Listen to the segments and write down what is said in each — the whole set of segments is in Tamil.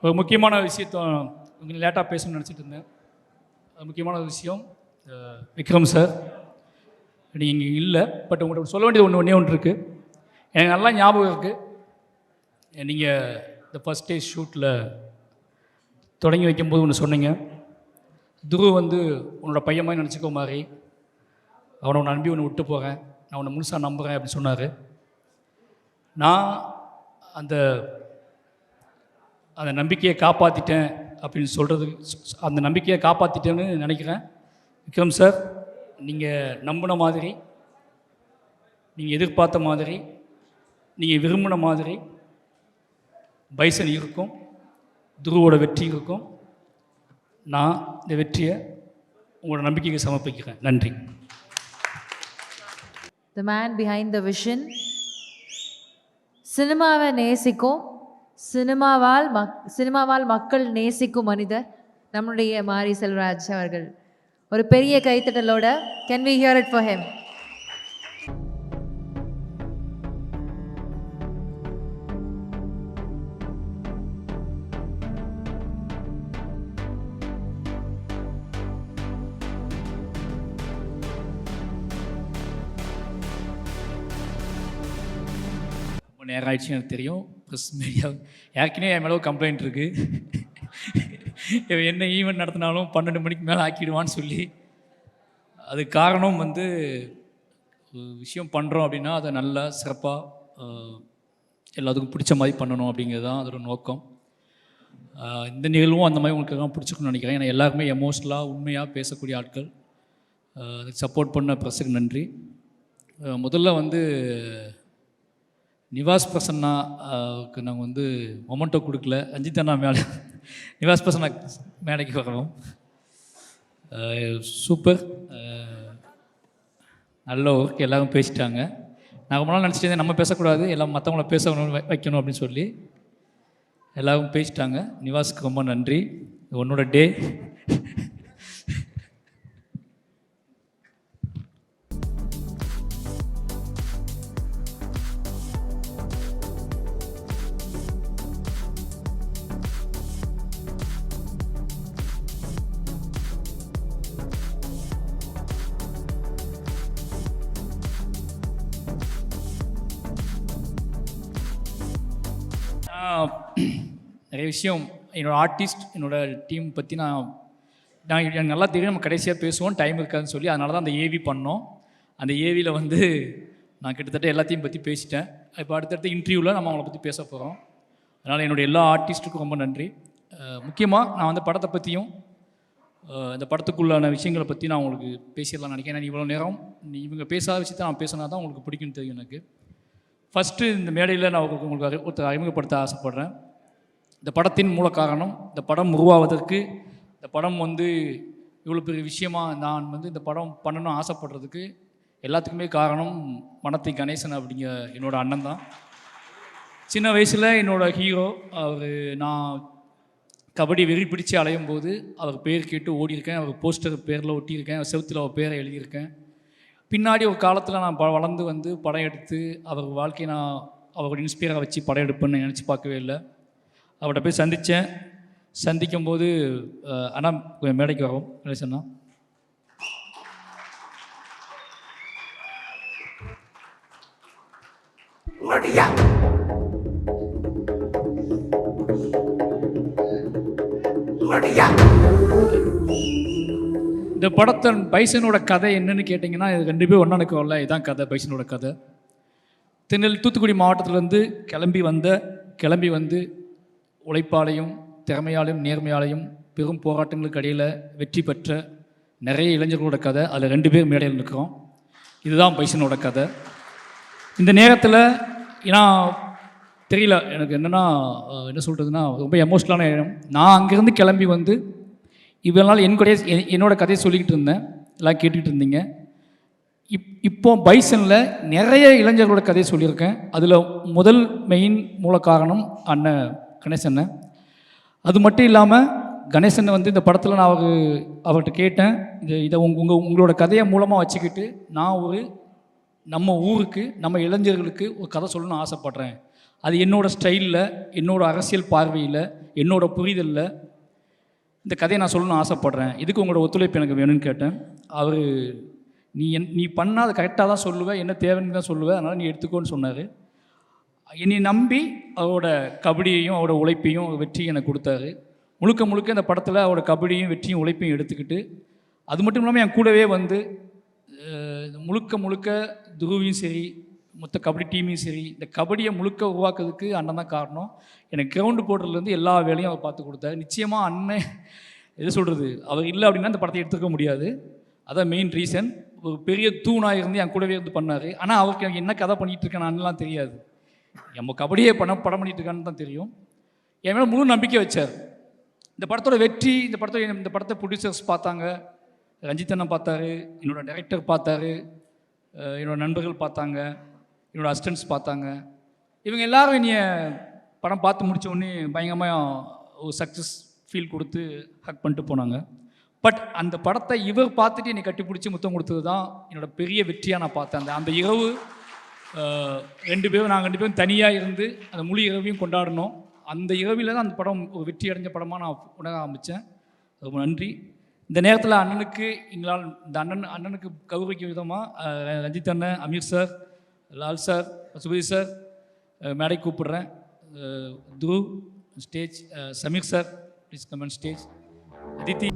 ஒரு முக்கியமான விஷயத்த கொஞ்சம் லேட்டாக பேசணும்னு நினச்சிட்டு இருந்தேன். முக்கியமான விஷயம் விக்ரம் சார், நீங்கள் இங்கே இல்லை, பட் உங்கள்கிட்ட சொல்ல வேண்டியது ஒன்று இருக்குது. எனக்கு நல்லா ஞாபகம் இருக்குது. நீங்கள் இந்த ஃபஸ்ட் டே ஷூட்டில் தொடங்கி வைக்கும்போது ஒன்று சொன்னீங்க, துருவ் வந்து உன்னோட பையன் மாதிரி நினச்சிக்கோ மாதிரி, அவனை உன்னை நம்பி ஒன்று விட்டு போகிறேன், நான் உன்னை முழுசாக நம்புகிறேன் அப்படின்னு சொன்னார். நான் அந்த அந்த நம்பிக்கையை காப்பாற்றிட்டேன் அப்படின்னு சொல்கிறது, அந்த நம்பிக்கையை காப்பாற்றிட்டேன்னு நினைக்கிறேன். விக்ரம் சார், நீங்கள் நம்பின மாதிரி, நீங்கள் எதிர்பார்த்த மாதிரி, நீங்கள் விரும்பின மாதிரி பைசன் இருக்கும், துருவோட வெற்றி இருக்கும். நான் இந்த வெற்றியை உங்களோட நம்பிக்கைக்கு சமர்ப்பிக்கிறேன். நன்றி. The man behind the vision. சினிமாவை நேசிக்கும், சினிமாவால் மக்கள் நேசிக்கும் மனிதர் நம்முடைய மாரி செல்வராஜ் அவர்கள். ஒரு பெரிய கைத்தட்டலோட can we hear it for him? நேரம் ஆயிடுச்சு எனக்கு தெரியும். ப்ரெஸ் மீடியா ஏற்கனவே என் மேலே கம்ப்ளைண்ட் இருக்குது. என்ன ஈவெண்ட் நடத்தினாலும் 12 மணிக்கு மேலே ஆக்கிடுவான்னு சொல்லி. அது காரணம் வந்து ஒரு விஷயம் பண்ணுறோம் அப்படின்னா அதை நல்லா சிறப்பாக எல்லாத்துக்கும் பிடிச்ச மாதிரி பண்ணணும் அப்படிங்கிறது தான் அதோட நோக்கம். இந்த நிகழ்வும் அந்த மாதிரி உங்களுக்கு எல்லாம் பிடிச்சிக்கணும்னு நினைக்கிறேன். ஏன்னா எல்லாருமே எமோஷ்னலாக உண்மையாக பேசக்கூடிய ஆட்கள். அதுக்கு சப்போர்ட் பண்ண ப்ரெஸ்ஸுக்கு நன்றி. முதல்ல வந்து நிவாஸ் பிரசன்னாவுக்கு நாங்கள் வந்து மொமெண்டோ கொடுக்கல. ரஞ்சித் அண்ணா மேலே நிவாஸ் பிரசன்னா மேடைக்கு வரணும். சூப்பர், நல்ல ஒர்க், எல்லோரும் பேசிட்டாங்க. நான் ரொம்ப நாள் நினச்சிட்டு இருந்தேன் நம்ம பேசக்கூடாது, எல்லாம் மற்றவங்கள பேசணும் வைக்கணும் அப்படின்னு சொல்லி எல்லோரும் பேசிட்டாங்க. நிவாஸ்க்கு ரொம்ப நன்றி. உன்னோட டே. நிறைய விஷயம் என்னோடய ஆர்டிஸ்ட், என்னோடய டீம் பற்றி நான் எனக்கு நல்லா தெரியும். நம்ம கடைசியாக பேசுவோம், டைம் இருக்காதுன்னு சொல்லி, அதனால தான் அந்த ஏவி பண்ணோம். அந்த ஏவியில் வந்து நான் கிட்டத்தட்ட எல்லாத்தையும் பற்றி பேசிட்டேன். இப்போ அடுத்தடுத்த இன்டர்வியூவில் நம்ம அவங்கள பற்றி பேச போகிறோம். அதனால் என்னுடைய எல்லா ஆர்டிஸ்ட்டுக்கும் ரொம்ப நன்றி. முக்கியமாக நான் வந்து படத்தை பற்றியும் இந்த படத்துக்குள்ளான விஷயங்களை பற்றி நான் உங்களுக்கு பேசிடலாம் நினைக்கிறேன். ஏன்னா இவ்வளோ நேரம் இவங்க பேசாத விஷயத்தை நான் பேசினா தான் உங்களுக்கு பிடிக்குன்னு தெரியும் எனக்கு. ஃபஸ்ட்டு இந்த மேடையில் நான் உங்களுக்கு ஒருத்தர் அறிமுகப்படுத்த ஆசைப்பட்றேன். இந்த படத்தின் மூல காரணம், இந்த படம் உருவாவதற்கு, இந்த படம் வந்து இவ்வளோ பெரிய விஷயமாக நான் வந்து இந்த படம் பண்ணணும்னு ஆசைப்படுறதுக்கு எல்லாத்துக்குமே காரணம் மனத்தை கணேசன் அப்படிங்கிற என்னோடய அண்ணன் தான். சின்ன வயசில் என்னோடய ஹீரோ அவர், நான் கபடி வெறி பிடிச்சி அலையும் போது அவர் பேர் கேட்டு ஓடியிருக்கேன். அவர் போஸ்டர் பேரில் ஒட்டியிருக்கேன், செவுத்தில் அவர் பேரை எழுதியிருக்கேன். பின்னாடி ஒரு காலத்தில் நான் வளர்ந்து வந்து படம் எடுத்து அவர் வாழ்க்கையை நான் அவரோட இன்ஸ்பயராக வச்சு படம் எடுப்பேன்னு நினச்சி பார்க்கவே இல்லை. அவர்கிட்ட போய் சந்திக்கும் போது அண்ணா மேடைக்கு வரோம் சொன்னா, இந்த படத்தை பைசனோட கதை என்னன்னு கேட்டிங்கன்னா, இது கண்டிப்பாக ஒன்றானுக்கு வரல. இதுதான் கதை, பைசனோட கதை. தூத்துக்குடி மாவட்டத்திலேருந்து கிளம்பி வந்து உழைப்பாலையும் திறமையாலையும் நேர்மையாலையும் பெரும் போராட்டங்களுக்கு இடையில் வெற்றி பெற்ற நிறைய இளைஞர்களோட கதை. அதில் 2 பேர் மேடையில் இருக்கிறோம். இதுதான் பைசனோட கதை. இந்த நேரத்தில் ஏன்னா தெரியல எனக்கு என்ன சொல்கிறதுனா, ரொம்ப எமோஷ்னலான நேரம். நான் அங்கேருந்து கிளம்பி வந்து இவ்வளோ நாள் என்னோட கதையை சொல்லிக்கிட்டு இருந்தேன், எல்லாம் கேட்டுக்கிட்டு இருந்தீங்க. இப்போ பைசனில் நிறைய இளைஞர்களோட கதையை சொல்லியிருக்கேன். அதில் முதல் மெயின் மூல காரணம் அண்ணன் கணேசன். அது மட்டும் இல்லாமல் கணேசன் வந்து இந்த படத்தில் நான் அவர்கிட்ட கேட்டேன், இதை உங்களோட கதையை மூலமாக வச்சுக்கிட்டு நான் ஒரு நம்ம ஊருக்கு, நம்ம இளைஞர்களுக்கு ஒரு கதை சொல்லணும்னு ஆசைப்பட்றேன். அது என்னோடய ஸ்டைலில், என்னோடய அரசியல் பார்வையில், என்னோடய புரிதலில் இந்த கதையை நான் சொல்லணும்னு ஆசைப்பட்றேன். இதுக்கு உங்களோட ஒத்துழைப்பு எனக்கு வேணும்னு கேட்டேன். அவர் நீ பண்ணால் அதை கரெக்டாக தான் சொல்லுவேன், என்ன தேவைன்னு தான் சொல்லுவேன், அதனால் நீ எடுத்துக்கோன்னு சொன்னார். என்னை நம்பி அவரோட கபடியையும் அவரோட உழைப்பையும் வெற்றியும் எனக்கு கொடுத்தாரு. முழுக்க முழுக்க இந்த படத்தில் அவரோட கபடியும் வெற்றியும் உழைப்பையும் எடுத்துக்கிட்டு, அது மட்டும் இல்லாமல் என் கூடவே வந்து முழுக்க முழுக்க துருவியும் சரி, மொத்த கபடி டீமையும் சரி, இந்த கபடியை முழுக்க உருவாக்குறதுக்கு அண்ணன் தான் காரணம். எனக்கு கிரவுண்டு போடுறதுலேருந்து எல்லா வேலையும் அவர் பார்த்து கொடுத்தாரு. நிச்சயமாக அண்ணன் எது சொல்கிறது, அவர் இல்லை அப்படின்னா இந்த படத்தை எடுத்துக்க முடியாது. அதான் மெயின் ரீசன். ஒரு பெரிய தூணாக இருந்து என் கூடவே இருந்து பண்ணார். ஆனால் அவருக்கு எனக்கு என்ன கதை பண்ணிகிட்டு இருக்கேன்னு தெரியாது. நம்ம கபடியே படம் பண்ணிகிட்டு இருக்கான்னு தான் தெரியும். என் மேலே முழு நம்பிக்கை வச்சார். இந்த படத்தோட வெற்றி, இந்த படத்தை ப்ரொடியூசர்ஸ் பார்த்தாங்க, ரஞ்சித் அண்ணன் பார்த்தாரு, என்னோடய டைரக்டர் பார்த்தாரு, என்னோடய நண்பர்கள் பார்த்தாங்க, என்னோடய அசிஸ்டன்ட்ஸ் பார்த்தாங்க. இவங்க எல்லோரும் என்னைய படம் பார்த்து முடித்த உடனே பயங்கரமாக ஒரு சக்ஸஸ் ஃபீல் கொடுத்து ஹக் பண்ணிட்டு போனாங்க. பட் அந்த படத்தை இவர் பார்த்துட்டு என்னை கட்டி பிடிச்சி முத்தம் கொடுத்தது தான் என்னோடய பெரிய வெற்றியாக நான் பார்த்தேன். அந்த இரவு நாங்கள் ரெண்டு பேரும் தனியாக இருந்து அந்த முழு இரவையும் கொண்டாடினோம். அந்த இரவில் தான் அந்த படம் ஒரு வெற்றி அடைஞ்ச படமாக நான் உணர ஆரம்பித்தேன். ரொம்ப நன்றி. இந்த நேரத்தில் அண்ணனுக்கு எங்களால் இந்த அண்ணனுக்கு கௌரவிக்கும் விதமாக ரஞ்சித் அண்ணன், Amir sir, Lal sir, சுபதி sir மேடை கூப்பிடுறேன். Dhruv stage, Sameer sir please come on stage, Aditi.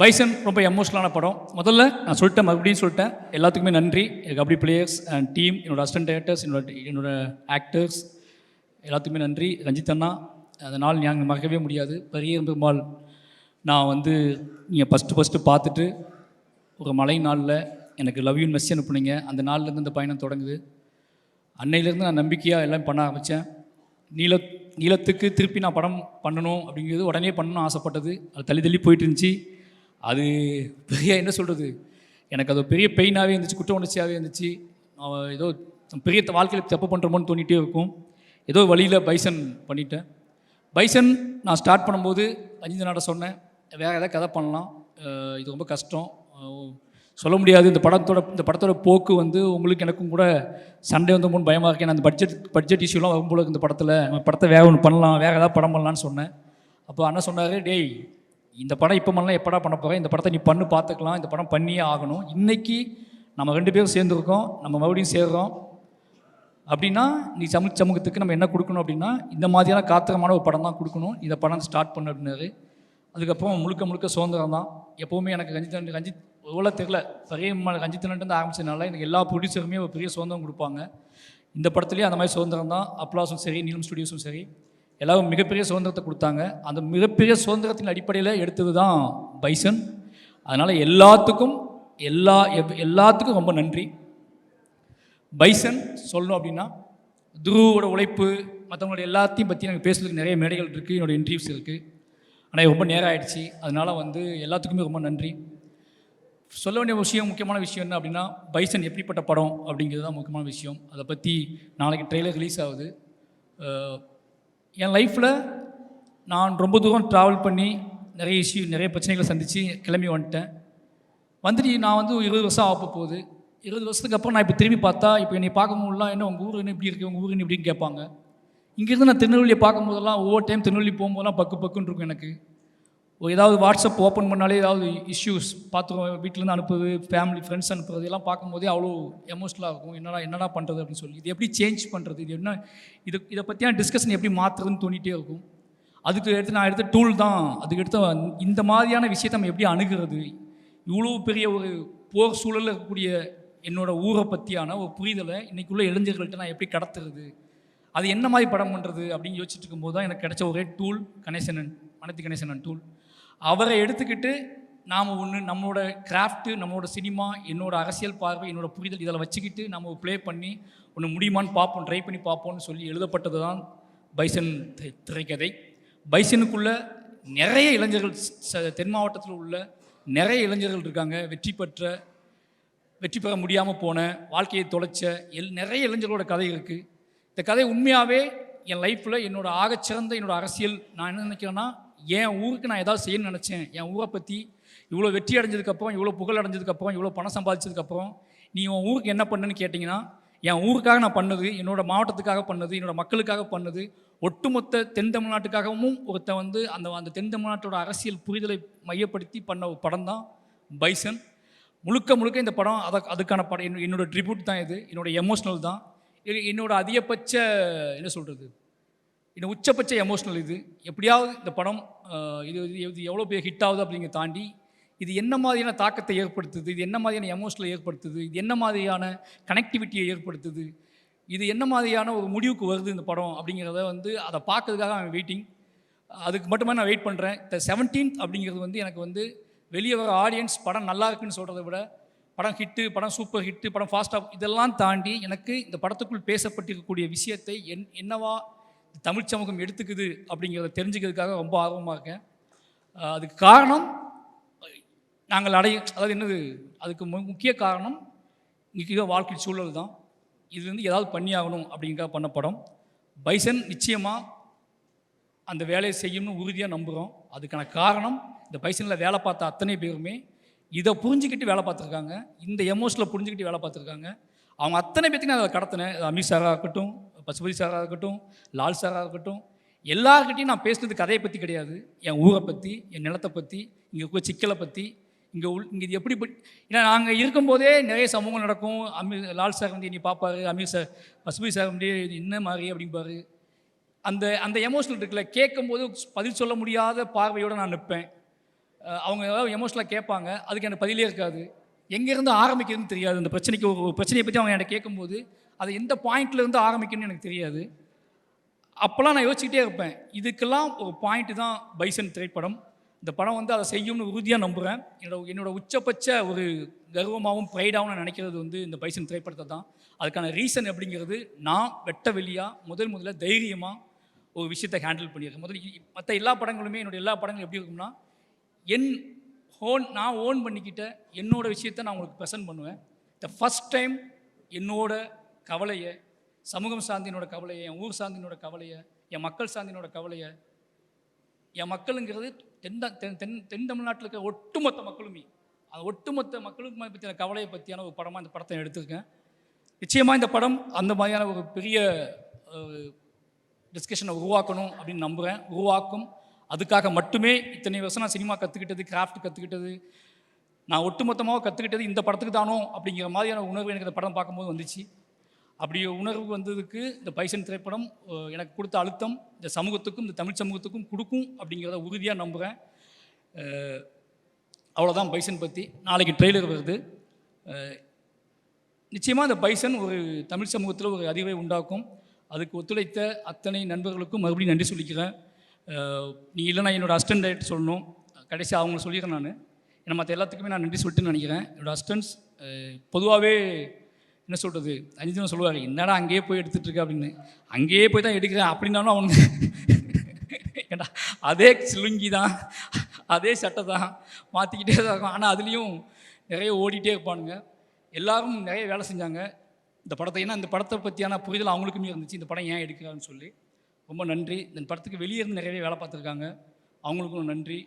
Bison ரொம்ப எமோஷனலான படம். முதல்ல நான் சொல்லிட்டேன், மறுபடியும் சொல்லிட்டேன், எல்லாத்துக்குமே நன்றி. கபடி பிளேயர்ஸ் அண்ட் டீம், என்னோடய அசிஸ்டன்ட் டைரக்டர்ஸ், என்னோட ஆக்டர்ஸ் எல்லாத்துக்குமே நன்றி. ரஞ்சித் அண்ணா, அந்த நாள் நாங்கள் மறக்கவே முடியாது. பெரிய பெருமாள் நான் வந்து நீங்கள் ஃபஸ்ட்டு பார்த்துட்டு ஒரு மழை நாளில் எனக்கு லவ் யூன்னு மெசேஜ் அனுப்புனீங்க. அந்த நாள்லேருந்து இந்த பயணம் தொடங்குது. அன்னையிலேருந்து நான் நம்பிக்கையாக எல்லாம் பண்ண ஆரம்பித்தேன். நீளத்துக்கு திருப்பி நான் படம் பண்ணணும் அப்படிங்கிறது உடனே பண்ணணும்னு ஆசைப்பட்டது. அது தள்ளி போயிட்டு இருந்துச்சு. அது பெரிய என்ன சொல்கிறது, எனக்கு அது பெரிய பெயினாகவே இருந்துச்சு, குற்ற உணர்ச்சியாகவே இருந்துச்சு. ஏதோ பெரிய வாழ்க்கையில் தப்பு பண்ணுறோமோன்னு தோணிகிட்டே இருக்கும். ஏதோ வழியில் பைசன் பண்ணிட்டேன். பைசன் நான் ஸ்டார்ட் பண்ணும்போது ரஞ்சித் அண்ணாட்ட சொன்னேன், வேறு ஏதாவது கதை பண்ணலாம், இது ரொம்ப கஷ்டம், சொல்ல முடியாது. இந்த படத்தோட போக்கு வந்து உங்களுக்கு எனக்கும் கூட சண்டே வந்து மூணு பயமாக இருக்கேன். அந்த பட்ஜெட் இஷ்யூலாம் வரும்போது இந்த படத்தை வேறு ஒன்று பண்ணலாம், வேறு ஏதாவது படம் பண்ணலான்னு சொன்னேன். அப்போ அண்ணன் சொன்னார், டேய் இந்த படம் இப்போ பண்ணலாம், எப்படா பண்ண போகிறேன், இந்த படத்தை நீ பார்த்துக்கலாம், இந்த படம் பண்ணியே ஆகணும். இன்றைக்கி நம்ம 2 பேரும் சேர்ந்துருக்கோம், நம்ம மறுபடியும் சேர்றோம் அப்படின்னா நீ சமூகத்துக்கு நம்ம என்ன கொடுக்கணும் அப்படின்னா இந்த மாதிரியான காத்திரமான ஒரு படம் தான் கொடுக்கணும், இந்த படம் ஸ்டார்ட் பண்ண அப்படின்னாரு. அதுக்கப்புறம் முழுக்க சுதந்திரம் தான். எப்போவுமே எனக்கு ரஞ்சித் எவ்வளோ தெரியல, பெரிய ரஞ்சித்லேருந்து ஆரம்பிச்சதுனால எனக்கு எல்லா ப்ரொடியூசருமே ஒரு பெரிய சுதந்திரம் கொடுப்பாங்க. இந்த படத்துலேயே அந்த மாதிரி சுதந்திரம் தான். அப்ளாஸும் சரி, நீலம் ஸ்டுடியோஸும் சரி, எல்லாரும் மிகப்பெரிய சுதந்திரத்தை கொடுத்தாங்க. அந்த மிகப்பெரிய சுதந்திரத்தின் அடிப்படையில் எடுத்தது தான் பைசன். அதனால் எல்லாத்துக்கும் ரொம்ப நன்றி. பைசன் சொல்லணும் அப்படின்னா துருவோட உழைப்பு, மற்றவங்களோட எல்லாத்தையும் பற்றி எனக்கு பேசுறதுக்கு நிறைய மேடைகள் இருக்குது, என்னோடய இன்டர்வியூஸ் இருக்குது. ஆனால் ரொம்ப நேரம் ஆகிடுச்சு. அதனால் வந்து எல்லாத்துக்குமே ரொம்ப நன்றி. சொல்ல வேண்டிய முக்கியமான விஷயம் என்ன அப்படின்னா, பைசன் எப்படிப்பட்ட படம் அப்படிங்கிறது தான் முக்கியமான விஷயம். அதை பற்றி நாளைக்கு ட்ரெய்லர் ரிலீஸ் ஆகுது. என் லைஃப்பில் நான் ரொம்ப தூரம் ட்ராவல் பண்ணி நிறைய பிரச்சனைகளை சந்தித்து கிளம்பி வந்துட்டு நான் வந்து 20 வருஷம் ஆக போகுது. 20 வருஷத்துக்கு அப்புறம் நான் இப்போ திரும்பி பார்த்தா, இப்போ என்னை பார்க்கும்போதெல்லாம் என்ன உங்கள் ஊர் என்ன இப்படி இருக்குது, உங்கள் ஊர் என்ன இப்படின்னு கேட்பாங்க. இங்கேருந்து நான் திருநெல்வேலியை பார்க்கும்போதெல்லாம் ஒவ்வொரு டைம் திருநெல்வேலி போகும்போதெல்லாம் பக்குன்னு இருக்கும் எனக்கு. ஏதாவது வாட்ஸ்அப் ஓப்பன் பண்ணாலே ஏதாவது இஷ்யூஸ் பார்த்துருவோம், வீட்டிலேருந்து அனுப்புறது, ஃபேமிலி ஃப்ரெண்ட்ஸ் அனுப்புறது எல்லாம் பார்க்கும்போதே அவ்வளோ எமோஷ்னலாக இருக்கும். என்னடா பண்ணுறது அப்படின்னு சொல்லி, இது எப்படி சேஞ்ச் பண்ணுறது, இது என்ன, இதை பற்றியான டிஸ்கஷன் எப்படி மாற்றுறதுன்னு தோணிகிட்டே இருக்கும். அதுக்கு நான் எடுத்த டூல் தான், அதுக்கு எடுத்த இந்த மாதிரியான விஷயத்தை நம்ம எப்படி அணுகிறது, இவ்வளோ பெரிய ஒரு போர் சூழலில் இருக்கக்கூடிய என்னோடய ஊரை பற்றியான ஒரு புரிதலை இன்றைக்குள்ள இளைஞர்கள்ட்ட நான் எப்படி கடத்துறது, அது என்ன மாதிரி படம் பண்ணுறது அப்படின்னு யோசிச்சுட்டு இருக்கும்போது தான் எனக்கு கிடைச்ச ஒரே டூல் கணேசனன், மனத்தி கணேசனன் டூல். அவரை எடுத்துக்கிட்டு நாம் ஒன்று நம்மளோட கிராஃப்ட்டு, நம்மளோட சினிமா, என்னோடய அரசியல் பார்வை, என்னோடய புரிதல் இதில் வச்சுக்கிட்டு நம்ம ப்ளே பண்ணி ஒன்று முடியுமான்னு பார்ப்போம், ட்ரை பண்ணி பார்ப்போம்னு சொல்லி எழுதப்பட்டது தான் பைசன் திரைக்கதை. பைசனுக்குள்ளே நிறைய இளைஞர்கள், தென் மாவட்டத்தில் உள்ள நிறைய இளைஞர்கள் இருக்காங்க. வெற்றி பெற முடியாமல் போன, வாழ்க்கையை தொலைச்ச நிறைய இளைஞர்களோட கதை இருக்குது. இந்த கதை உண்மையாகவே என் லைஃப்பில் என்னோடய ஆகச்சிறந்த என்னோடய அரசியல், நான் என்ன நினைக்கிறேன்னா, என் ஊருக்கு நான் ஏதாவது செய்யணும்னு நினச்சேன். என் ஊரை பற்றி இவ்வளோ வெற்றி அடைஞ்சதுக்கப்புறம், இவ்வளோ புகழ் அடைஞ்சதுக்கப்புறம், இவ்வளோ பணம் சம்பாதிச்சதுக்கப்புறம் நீ உன் ஊருக்கு என்ன பண்ணுன்னு கேட்டிங்கன்னா, என் ஊருக்காக நான் பண்ணது, என்னோடய மாவட்டத்துக்காக பண்ணது, என்னோடய மக்களுக்காக பண்ணது, ஒட்டுமொத்த தென் தமிழ்நாட்டுக்காகவும் அந்த தென் தமிழ்நாட்டோட அரசியல் புரிதலை மையப்படுத்தி பண்ண ஒரு படம் தான் பைசன். முழுக்க இந்த படம் அதுக்கான படம், என்னோடய ட்ரிபியூட் தான் இது, என்னோடய எமோஷ்னல் தான், என்னோட அதிகபட்ச என்ன சொல்கிறது, இன்னும் உச்சபட்ச எமோஷ்னல் இது. எப்படியாவது இந்த படம் இது எவ்வளோ பெரிய ஹிட் ஆகுது அப்படிங்கிறத தாண்டி இது என்ன மாதிரியான தாக்கத்தை ஏற்படுத்துது, இது என்ன மாதிரியான எமோஷனலை ஏற்படுத்துது, இது என்ன மாதிரியான கனெக்டிவிட்டியை ஏற்படுத்துது, இது என்ன மாதிரியான ஒரு முடிவுக்கு வருது இந்த படம் அப்படிங்கிறத அதை பார்க்கறதுக்காக நான் வெயிட்டிங். அதுக்கு மட்டுமே நான் வெயிட் பண்ணுறேன். இந்த 17th அப்படிங்கிறது எனக்கு வெளியே வர ஆடியன்ஸ் படம் நல்லா இருக்குன்னு சொல்கிறத விட, படம் ஹிட்டு, படம் சூப்பர் ஹிட்டு, படம் ஃபாஸ்ட்டாக இதெல்லாம் தாண்டி எனக்கு இந்த படத்துக்குள் பேசப்பட்டிருக்கக்கூடிய விஷயத்தை என்னவா தமிழ் சமூகம் எடுத்துக்குது அப்படிங்கிறத தெரிஞ்சுக்கிறதுக்காக ரொம்ப ஆர்வமாக இருக்கேன். அதுக்கு காரணம் நாங்கள் அதாவது என்னது, அதுக்கு முக்கிய காரணம் இன்றைக்கி வாழ்க்கை சூழல் தான். இது ஏதாவது பண்ணி ஆகணும் அப்படிங்கிறத பண்ண படம் பைசன். நிச்சயமாக அந்த வேலையை செய்யணும்னு உறுதியாக நம்புகிறோம். அதுக்கான காரணம் இந்த பைசனில் வேலை பார்த்த அத்தனை பேருமே இதை புரிஞ்சுக்கிட்டு வேலை பார்த்துருக்காங்க, இந்த எமோஷனில் புரிஞ்சுக்கிட்டு வேலை பார்த்துருக்காங்க. அவங்க அத்தனை பேர்த்தையும் நான் அதை கடத்தினேன். அமீர் சாராக இருக்கட்டும், பசுபதி சாராக இருக்கட்டும், லால் சாராக இருக்கட்டும், எல்லார்கிட்டையும் நான் பேசுனது கதையை பற்றி கிடையாது, என் ஊரை பற்றி, என் நிலத்தை பற்றி, இங்கே இருக்கிற சிக்கலை பற்றி, இங்கே இது எப்படி. ஏன்னா நாங்கள் இருக்கும்போதே நிறைய சமூகம் நடக்கும். லால் சார் என்னை பார்ப்பார், அமீர் சார், பசுபதி சார் என்ன மாதிரி அப்படிம்பாரு. அந்த எமோஷனல் இருக்குல்ல, கேட்கும்போது பதில் சொல்ல முடியாத பார்வையோடு நான் நிற்பேன். அவங்க ஏதாவது எமோஷனலாக கேட்பாங்க, அதுக்கு எனக்கு பதிலே இருக்காது, எங்கேருந்து ஆரம்பிக்கிறதுன்னு தெரியாது. அந்த பிரச்சனைக்கு ஒரு பிரச்சனையை பற்றி அவங்க என்கிட்ட கேட்கும்போது அதை எந்த பாயிண்ட்லேருந்து ஆரம்பிக்கணும்னு எனக்கு தெரியாது. அப்போல்லாம் நான் யோசிச்சுக்கிட்டே இருப்பேன். இதுக்கெல்லாம் ஒரு பாயிண்ட்டு தான் பைசன் திரைப்படம். இந்த படம் அதை செய்யும்னு உறுதியாக நம்புகிறேன். என்னோடய உச்சபட்ச ஒரு கர்வமாகவும் ப்ரைடாகவும் நான் நினைக்கிறது இந்த பைசன் திரைப்படத்தை தான். அதுக்கான ரீசன் அப்படிங்கிறது, நான் வெட்ட வெளியாக முதல்ல தைரியமாக ஒரு விஷயத்தை ஹேண்டில் பண்ணியிருக்கேன். மற்ற எல்லா படங்களுமே, என்னோடய எல்லா படங்களும் எப்படி இருக்கும்னா, நான் ஓன் பண்ணிக்கிட்ட என்னோடய விஷயத்தை நான் உங்களுக்கு ப்ரெசென்ட் பண்ணுவேன். த ஃபஸ்ட் டைம் என்னோட கவலையை, சமூகம் சார்ந்தினோட கவலையை, என் ஊர் சார்ந்தினோட கவலையை, என் மக்கள் சார்ந்தினோட கவலையை, என் மக்களுங்கிறது தென் தமிழ்நாட்டில் இருக்கிற ஒட்டுமொத்த மக்களுமே, அது ஒட்டுமொத்த மக்களுக்கு பற்றின கவலையை பற்றியான ஒரு படமாக இந்த படத்தை எடுத்திருக்கேன். நிச்சயமாக இந்த படம் அந்த மாதிரியான ஒரு பெரிய டிஸ்கஷனை உருவாக்கணும் அப்படின்னு நம்புகிறேன், உருவாக்கும். அதுக்காக மட்டுமே இத்தனை வருஷம் நான் சினிமா கற்றுக்கிட்டது, கிராஃப்ட் கற்றுக்கிட்டது, நான் ஒட்டுமொத்தமாக கற்றுக்கிட்டது இந்த படத்துக்கு தானோ அப்படிங்கிற மாதிரியான உணர்வு எனக்கு இந்த படம் பார்க்கும்போது வந்துச்சு. அப்படி உணர்வு வந்ததுக்கு இந்த பைசன் திரைப்படம் எனக்கு கொடுத்த அழுத்தம் இந்த சமூகத்துக்கும், இந்த தமிழ் சமூகத்துக்கும் கொடுக்கும் அப்படிங்கிறத உறுதியாக நம்புகிறேன். அவ்வளோதான் பைசன் பற்றி. நாளைக்கு ட்ரெய்லர் வருது. நிச்சயமாக இந்த பைசன் ஒரு தமிழ் சமூகத்தில் ஒரு அறிவை உண்டாக்கும். அதுக்கு ஒத்துழைத்த அத்தனை நண்பர்களுக்கும் மறுபடியும் நன்றி சொல்லிக்கிறேன். நீ இல்லைனா என்னோடய அசிஸ்டன்ட் டைரக்டர் சொல்லணும், கடைசியாக அவங்கள சொல்லிக்கிறேன். நான் ஏன்னா மற்ற எல்லாத்துக்குமே நான் நன்றி சொல்லிட்டுன்னு நினைக்கிறேன். என்னோடய அசிஸ்டன்ஸ் பொதுவாகவே என்ன சொல்கிறது, அஞ்சுன்னு சொல்லுவார், என்னடா அங்கேயே போய் எடுத்துகிட்ருக்க அப்படின்னு. அங்கேயே போய் தான் எடுக்கிறேன் அப்படின்னாலும் அவங்க ஏண்டா அதே சிலுங்கி தான், அதே சட்டை தான், மாற்றிக்கிட்டே தான் இருக்கும். ஆனால் அதுலேயும் நிறைய ஓடிட்டே இருப்பானுங்க. எல்லோரும் நிறைய வேலை செஞ்சாங்க இந்த படத்தை. ஏன்னா இந்த படத்தை பற்றியான புரிதல் அவங்களுக்குமே இருந்துச்சு, இந்த படம் ஏன் எடுக்கிறான்னு சொல்லி. ரொம்ப நன்றி. இந்த படத்துக்கு வெளியே இருந்து நிறையவே வேலை பார்த்துருக்காங்க, அவங்களுக்கும் நன்றி.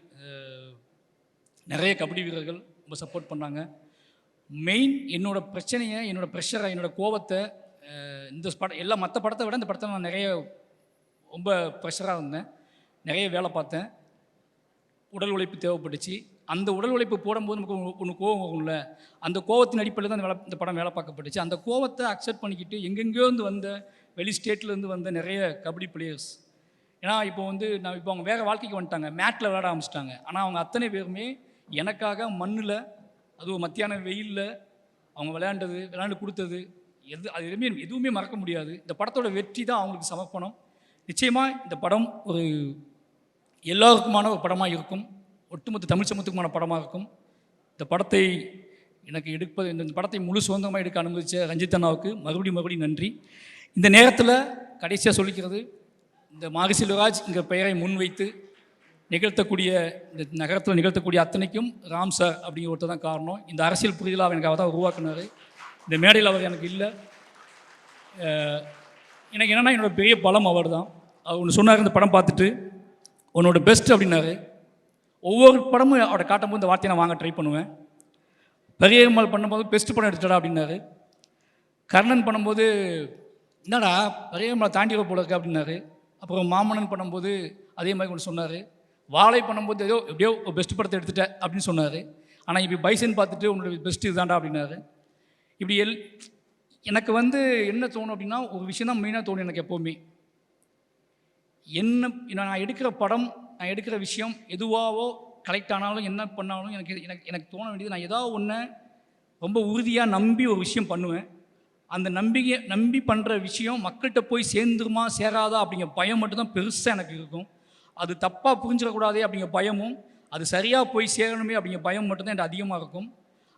நிறைய கபடி வீரர்கள் ரொம்ப சப்போர்ட் பண்ணாங்க. மெயின் என்னோடய பிரச்சனையை, என்னோடய ப்ரெஷரை, என்னோடய கோபத்தை இந்த படம் எல்லாம் மற்ற படத்தை விட இந்த படத்தை நான் நிறைய ரொம்ப ப்ரெஷராக இருந்தேன், நிறைய வேலை பார்த்தேன். உடல் உழைப்பு தேவைப்பட்டுச்சு. அந்த உடல் உழைப்பு போடும்போது நமக்கு ஒன்று கோவம் வரும்ல, அந்த கோவத்தின் அடிப்படையில் தான் இந்த படம் வேலை பார்க்கப்பட்டுச்சு. அந்த கோவத்தை அக்செப்ட் பண்ணிக்கிட்டு எங்கெங்கேயோ இருந்து வந்த வெளி ஸ்டேட்லேருந்து வந்த நிறைய கபடி பிளேயர்ஸ், ஏன்னா இப்போ வந்து நான் இப்போ அவங்க வேறு வாழ்க்கைக்கு வந்துட்டாங்க, மேட்டில் விளையாட ஆரம்பிச்சிட்டாங்க. ஆனால் அவங்க அத்தனை பேருமே எனக்காக மண்ணில், அதுவும் மத்தியான வெயிலில் அவங்க விளையாண்டு கொடுத்தது அது எதுவுமே மறக்க முடியாது. இந்த படத்தோட வெற்றி தான் அவங்களுக்கு சமர்ப்பணம். நிச்சயமாக இந்த படம் ஒரு எல்லாருக்குமான ஒரு படமாக இருக்கும், ஒட்டுமொத்த தமிழ் சமூகத்துக்குமான படமாக இருக்கும். இந்த படத்தை எனக்கு இந்த படத்தை முழு சுதந்திரமாக எடுக்க அனுமதித்த ரஞ்சித் அண்ணாவுக்கு மறுபடியும் நன்றி. இந்த நேரத்தில் கடைசியாக சொல்லிக்கிறது, இந்த மாரி செல்வராஜ் என்ற பெயரை முன்வைத்து நிகழ்த்தக்கூடிய இந்த நகரத்தில் நிகழ்த்தக்கூடிய அத்தனைக்கும் ராம் சார் அப்படிங்கிற ஒருத்தர் தான் காரணம். இந்த அரசியல் புரிதலாக எனக்கு அவர் தான் உருவாக்குனார். இந்த மேடையில் அவர் எனக்கு இல்லை. எனக்கு என்னென்னா என்னோடய பெரிய பலம் அவர் தான். அவர் ஒன்று சொன்னார், இந்த படம் பார்த்துட்டு உன்னோட பெஸ்ட் அப்படின்னாரு. ஒவ்வொரு படமும் அவரை காட்டும்போது இந்த வார்த்தையை நான் வாங்க ட்ரை பண்ணுவேன். பெரியம்மாள் பண்ணும்போது பெஸ்ட் படம் எடுத்துட்டா அப்படின்னாரு. கர்ணன் பண்ணும்போது என்னடா பெரியம்மாள் தாண்டி போல இருக்கு அப்படின்னாரு. அப்புறம் மாமன்னன் பண்ணும்போது அதே மாதிரி ஒன்று சொன்னார். வாழை பண்ணும்போது எப்படியோ ஒரு பெஸ்ட் படத்தை எடுத்துட்டேன் அப்படின்னு சொன்னார். ஆனால் இப்படி பைசன் பார்த்துட்டு உன்னோட பெஸ்ட்டு இதுதான்டா அப்படின்னாரு. இப்படி எனக்கு வந்து என்ன தோணும் அப்படின்னா, ஒரு விஷயம் தான் மெயினாக தோணும் எனக்கு எப்போவுமே. நான் எடுக்கிற படம், நான் எடுக்கிற விஷயம் எதுவாகவோ கலெக்ட் ஆனாலும் என்ன பண்ணாலும் எனக்கு தோண வேண்டியது, நான் ஏதாவது ஒன்று ரொம்ப உறுதியாக நம்பி ஒரு விஷயம் பண்ணுவேன். அந்த நம்பி பண்ணுற விஷயம் மக்கள்கிட்ட போய் சேர்ந்துருமா சேராதா அப்படிங்கிற பயம் மட்டும்தான் பெருசாக எனக்கு இருக்கும். அது தப்பாக புரிஞ்சிடக்கூடாதே அப்படிங்கிற பயமும், அது சரியாக போய் சேரணுமே அப்படிங்கிற பயம் மட்டும்தான் எனக்கு அதிகமாக இருக்கும்.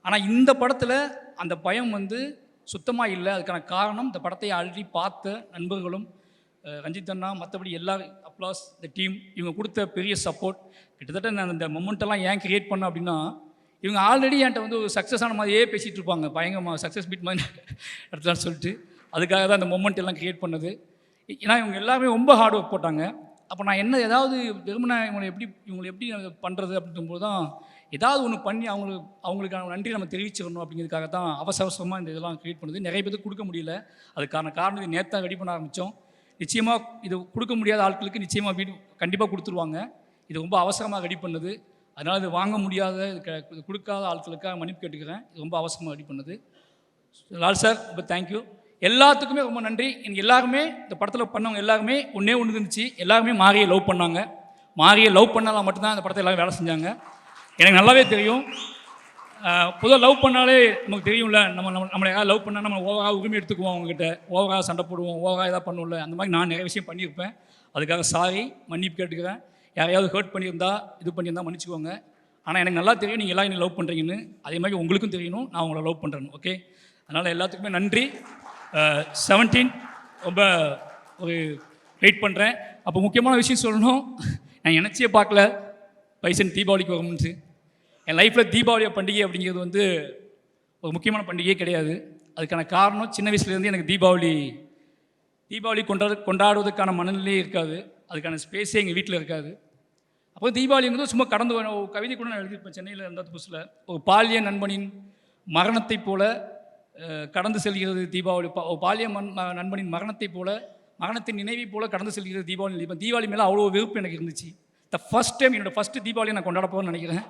ஆனால் இந்த படத்தில் அந்த பயம் வந்து சுத்தமாக இல்லை. அதுக்கான காரணம் இந்த படத்தை ஆல்ரெடி பார்த்த நண்பர்களும், ரஞ்சித் அண்ணா, மற்றபடி எல்லாரும், அப்ளாஸ், இந்த டீம், இவங்க கொடுத்த பெரிய சப்போர்ட். கிட்டத்தட்ட நான் இந்த மொமெண்ட்டெல்லாம் ஏன் கிரியேட் பண்ணேன் அப்படின்னா, இவங்க ஆல்ரெடி என்கிட்ட வந்து ஒரு சக்ஸஸ் ஆன மாதிரியே பேசிகிட்டு இருப்பாங்க, பயங்கரமாக சக்ஸஸ் மீட் மாதிரி எடுத்துலான்னு சொல்லிட்டு. அதுக்காக தான் இந்த மொமெண்ட் எல்லாம் கிரியேட் பண்ணது. ஏன்னா இவங்க எல்லாருமே ரொம்ப ஹார்ட் ஒர்க் போட்டாங்க. அப்போ நான் ஏதாவது வெறுமனே இவங்களை எப்படி பண்ணுறது அப்படிங்கும்போது தான் ஏதாவது ஒன்று பண்ணி அவங்களுக்கான நன்றி நம்ம தெரிவிச்சிடணும் அப்படிங்கிறதுக்காக தான் அவசரமாக இந்த இதெல்லாம் க்ரியேட் பண்ணுது. நிறைய பேருக்கு கொடுக்க முடியல. அதுக்கான காரணம் இது நேற்று ரெடி பண்ண ஆரம்பித்தோம். நிச்சயமாக இது கொடுக்க முடியாத ஆட்களுக்கு நிச்சயமாக வீடு கண்டிப்பாக கொடுத்துருவாங்க. இது ரொம்ப அவசரமாக ரெடி பண்ணுது. அதனால் இது வாங்க முடியாத இது கொடுக்காத ஆட்களுக்காக மன்னிப்பு கேட்டுக்கிறேன். இது ரொம்ப அவசரமாக ரெடி பண்ணுது. லால் சார் ரொம்ப தேங்க்யூ. எல்லாத்துக்குமே ரொம்ப நன்றி. எனக்கு எல்லாருமே இந்த படத்தில் பண்ணவங்க எல்லாருமே ஒன்றே ஒன்று இருந்துச்சு, எல்லாருமே மாரியை லவ் பண்ணாங்க. மாரியை லவ் பண்ணால் மட்டும்தான் அந்த படத்தை எல்லாரும் வேலை செஞ்சாங்க. எனக்கு நல்லாவே தெரியும். பொதுவாக லவ் பண்ணாலே நமக்கு தெரியும்ல, நம்மளை யாராவது லவ் பண்ணால் நம்ம ஓவராக உரிமை எடுத்துக்குவோம், அவங்ககிட்ட ஓவராக சண்டை போடுவோம், ஓவராக எதாவது பண்ணுவோம்ல. அந்த மாதிரி நான் நிறைய விஷயம் பண்ணியிருப்பேன். அதுக்காக சாரி, மன்னிப்பு கேட்டுக்கிறேன். யாரையாவது ஹர்ட் பண்ணியிருந்தா மன்னிச்சுக்கோங்க. ஆனால் எனக்கு நல்லா தெரியும் நீங்கள் எல்லாம் என்னை லவ் பண்ணுறீங்கன்னு. அதே மாதிரி உங்களுக்கும் தெரியணும் நான் உங்களை லவ் பண்ணுறேன்னு. ஓகே, அதனால் எல்லாத்துக்குமே நன்றி. 17 ரொம்ப ஒரு வெயிட் பண்ணுறேன். அப்போ முக்கியமான விஷயம் சொல்லணும், நான் நினச்சியே பார்க்கல பைசன் தீபாவளிக்கு வரும்னு. என் லைஃப்பில் தீபாவளி பண்டிகை அப்படிங்கிறது வந்து ஒரு முக்கியமான பண்டிகையே கிடையாது. அதுக்கான காரணம், சின்ன வயசுலேருந்து எனக்கு தீபாவளி கொண்டாடுவதற்கான மனநிலையே இருக்காது, அதுக்கான ஸ்பேஸே எங்கள் வீட்டில் இருக்காது. அப்போ தீபாவளிங்கிறது சும்மா கடந்து ஒரு கவிதை கூட நான் எழுதியிருப்பேன் சென்னையில் இருந்த புதுசில். ஒரு பாலிய நண்பனின் மரணத்தை போல கடந்து செல்கிறது தீபாவளி. பாலிய நண்பனின் மரணத்தின் நினைவை போல கடந்து செல்கிறது தீபாவளி. இப்போ தீபாவளி மேலே அவ்வளோ வெறுப்பு எனக்கு இருந்துச்சு. ஃபர்ஸ்ட் டைம் என்னோடய ஃபஸ்ட்டு தீபாவளியை நான் கொண்டாட போகிறேன்னு நினைக்கிறேன்.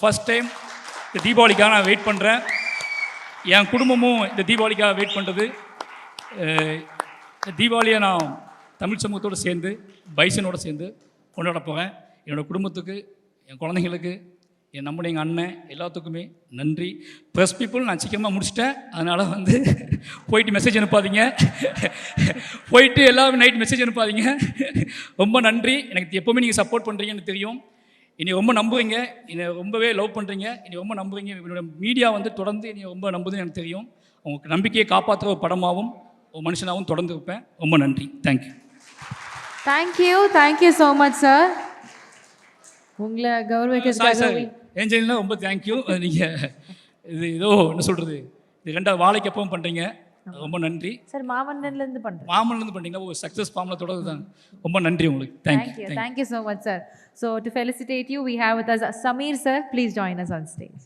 ஃபர்ஸ்ட் டைம் இந்த தீபாவளிக்காக நான் வெயிட் பண்ணுறேன். என் குடும்பமும் இந்த தீபாவளிக்காக வெயிட் பண்ணுறது. இந்த தீபாவளியை நான் தமிழ் சமூகத்தோடு சேர்ந்து பைசனோடு சேர்ந்து கொண்டாட போகிறேன். என்னோடய குடும்பத்துக்கு, என் குழந்தைங்களுக்கு, என் நம்முடைய எங்கள் அண்ணன் எல்லாத்துக்குமே நன்றி. ப்ரெஸ் பீப்புள் நான் சீக்கிரமாக முடிச்சிட்டேன், அதனால் வந்து போயிட்டு மெசேஜ் அனுப்பாதீங்க. போயிட்டு எல்லாரும் நைட் மெசேஜ் அனுப்பாதீங்க. ரொம்ப நன்றி. எனக்கு எப்போவுமே நீங்கள் சப்போர்ட் பண்ணுறீங்கன்னு தெரியும். என்னை ரொம்ப நம்புறீங்க, என்னை ரொம்பவே லவ் பண்ணுறீங்க, என்னை ரொம்ப நம்புறீங்க. என்னோடய மீடியா வந்து தொடர்ந்து என்னை ரொம்ப நம்புதுன்னு எனக்கு தெரியும். உங்களுக்கு நம்பிக்கையை காப்பாற்றுற ஒரு படமாகவும் ஒரு மனுஷனாகவும் தொடர்ந்து இருப்பேன். ரொம்ப நன்றி. Thank you so much sir. உங்களை கௌரவிக்கிறதுக்காக ஏஞ்சலினா ரொம்ப தேங்க்யூ. நீங்கள் இது ஏதோ என்ன சொல்கிறது, இது ரெண்டாவது வாழைக்கு எப்பவும் பண்ணுறீங்க, ரொம்ப நன்றி சார். மாமன்னன்லேருந்து பண்ணுறீங்க, ஒரு சக்ஸஸ் ஃபார்மில் தொடர்ந்து தான். ரொம்ப நன்றி உங்களுக்கு. Thank you so much sir. So to felicitate you, we have with us Sameer sir. Please join us on stage.